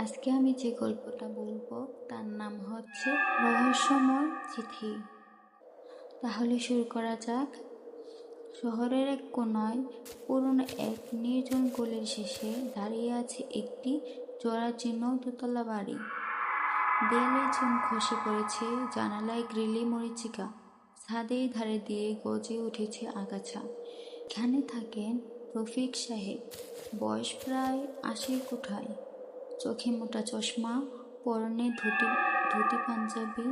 আজকে আমি যে গল্পটা বলবো তার নাম হচ্ছে রহস্যময় চিঠি। তাহলে শুরু করা যাক। শহরের এক কোনায় পুরনো এক নির্জন গলির শেষে দাঁড়িয়ে আছে একটি জরাজীর্ণ দোতলা বাড়ি। দেয়ালে চুন খসে পড়েছে, জানালায় গ্রিলে মরিচিকা, ছাদের ধারে দিয়ে গজে উঠেছে আগাছা। এখানে থাকেন রফিক সাহেব, বয়স প্রায় 80 কোঠায়, চোখে মোটা চশমা, পরনে ধুতি পাঞ্জাবি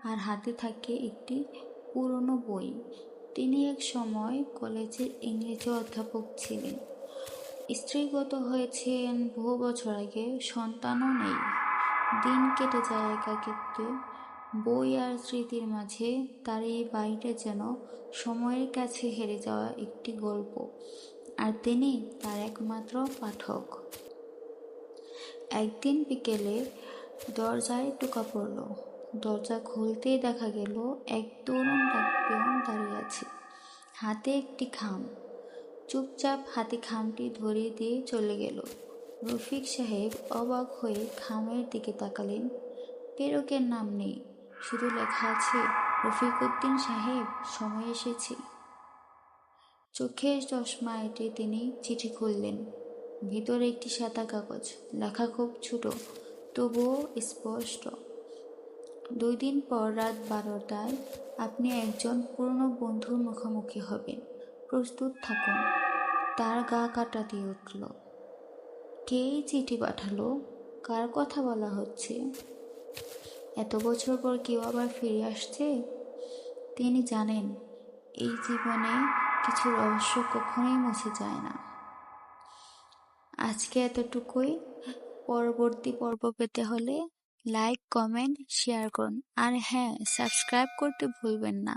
আর হাতে থাকে একটি পুরনো বই। তিনি এক সময় কলেজের ইংরেজি অধ্যাপক ছিলেন। স্ত্রীগত হয়েছেন বহু বছর আগে, সন্তানও নেই। দিন কেটে যায় একাকিত্বে। বই আর স্মৃতির মাঝে তার এই বাড়িটা যেন সময়ের কাছে হেরে যাওয়া একটি গল্প, আর তিনি তার একমাত্র পাঠক। একদিন বিকেলে দরজায় টোকা পড়ল। দরজা খুলতেই দেখা গেল এক তরুণ ডাকপিয়ন দাঁড়িয়ে আছে, হাতে একটি খাম। চুপচাপ হাতে খামটি ধরিয়ে দিয়ে চলে গেল। রফিক সাহেব অবাক হয়ে খামের দিকে তাকালেন। প্রেরকের নাম নেই, শুধু লেখা আছে, রফিকউদ্দিন সাহেব, সময় এসেছে। চোখের চশমা এঁটে তিনি চিঠি খুললেন। ভিতরে একটি সাদা কাগজ, লেখা খুব ছোট, তবুও স্পষ্ট। 2 দিন পর রাত 12টায় আপনি একজন পুরনো বন্ধুর মুখোমুখি হবেন, প্রস্তুত থাকুন। তার গা কাটা দিয়ে উঠল। কে এই চিঠি পাঠালো? কার কথা বলা হচ্ছে? এত বছর পর কেউ আবার ফিরে আসছে? তিনি জানেন, এই জীবনে কিছু রহস্য কখনোই মুছে যায় না। আজকে এতটুকুই। পরবর্তী পর্ব পেতে হলে লাইক, কমেন্ট, শেয়ার করুন, আর হ্যাঁ, সাবস্ক্রাইব করতে ভুলবেন না।